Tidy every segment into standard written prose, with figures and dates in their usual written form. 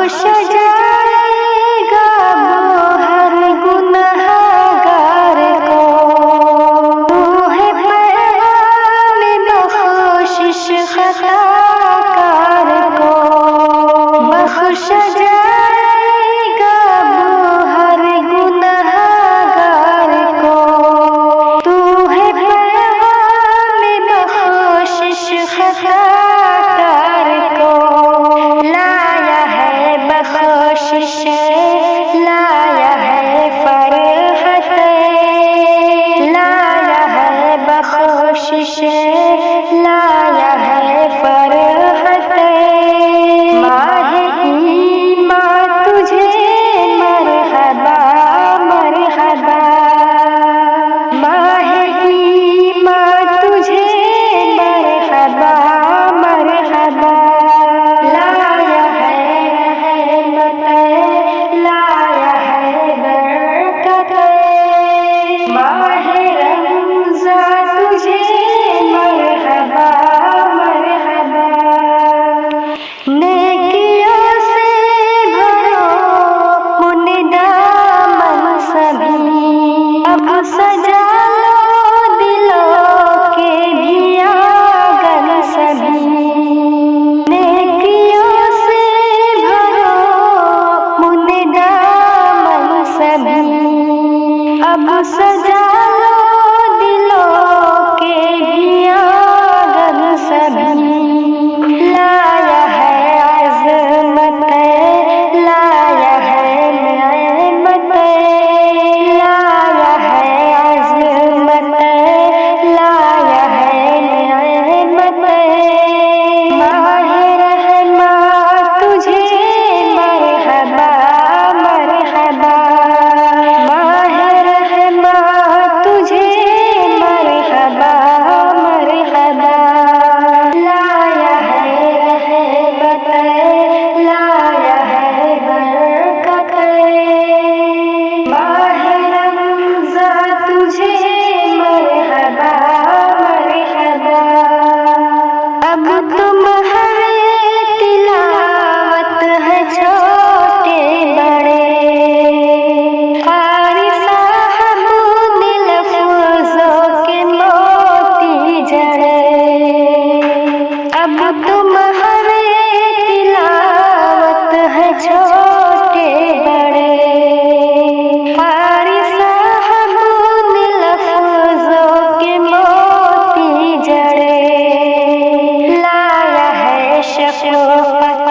बख्श जाएगा वो हर गुनहगार को। तू है पैगाम बख्शिश खताकार को। बख्श जाएगा वो हर गुनहगार को। तू है पैगाम बख्शिश खताकार को। लाया है बख्शिश, लाया है फरहत, लाया है बख्शिश, लाया है फरहत। माहे ईमां तुझे मरहबा मरहबा। माहे ईमां तुझे मरहबा मरहबा। लाया है रहमत, लाया है बरकत। माहे रमज़ान तुझे मरहबा मरहबा। नेकियों से भरो मुने दामन सभी। अब सजा लो दिलों के भी आंगन सभी। नेकियों से भरो मुने दामन सभी। अब सजा लो दिलों के भी आंगन सभी। लाया है अज़मत, लाया है नेमत, लाया है अज़मत, लाया है नेमत। माहे रहमा तुझे मरहबा मरहबा। माहे रहमा तुझे मरहबा मरहबा। लाया है रहमत, लाया है बरकत। माहे रमज़ान तुझे मरहबा मरहबा। अब तुम्हारे तिलावत है छोटे बड़े। क़ारी साहब ने लफ्ज़ों के मोती जड़े। अब तुम्हारे तिलावत है छोटे बड़े। क़ारी साहब ने लफ्ज़ों के मोती जड़े। लाया है शफ़क़त,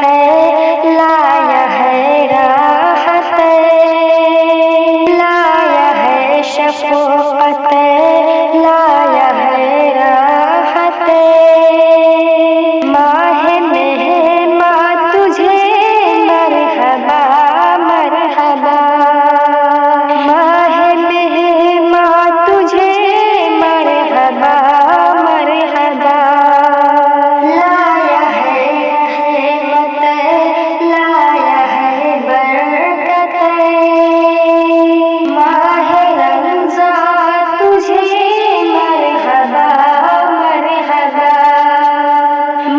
लाया है राहत, लाया है शफ़क़त, लाया है राहत। माहे मेहमां तुझे मरहबा मरहबा। माहे मेहमां तुझे मरहबा मरहबा। लाया है रहमत, लाया है बरकत। माहे रमज़ान तुझे मरहबा मरहबा।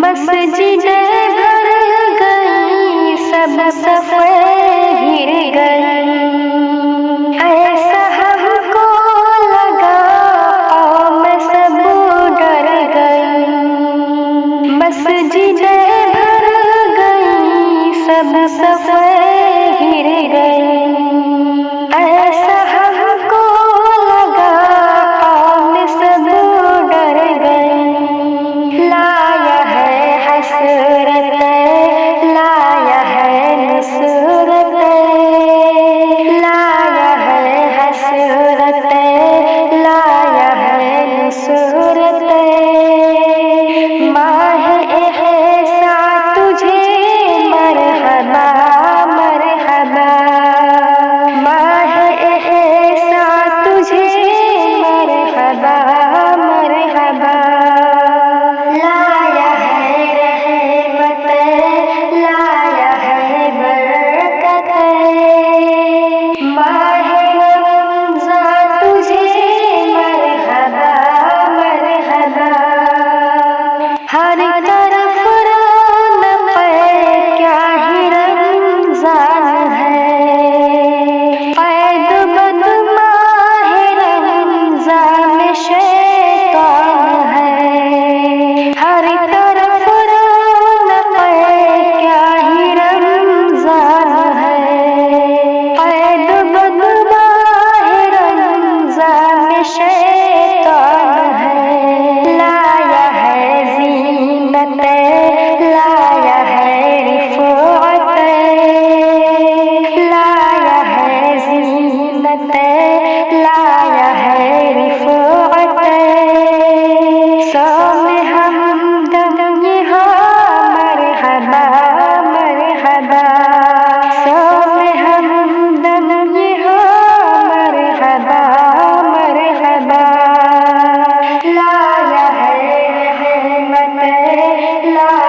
मस्जिदें भर गई सब सफ़े हिर गई। ऐसा हमको लगा कौम सब डर गई। मस्जिदें भर गई सब सफ़े हिर गई। ऐसा हमको लगा कौम सब डर गई। लाया है हसरत, लाया है नुसरत, लाया है हसरत, लाया है नुसरत। माहे एहसान तुझे मरहबा मरहबा। माहे एहसान तुझे मरहबा मरहबा। लाया है रहमत, लाया है बरकत। माहे रमज़ान तुझे मरहबा मरहबा। हर तरफ रौनक़ क्या ही सौ में हमदम यहाँ मरहबा मरहबा, सौ में हमदम यहाँ मरहबा मरहबा। लाया है रहमत, लाया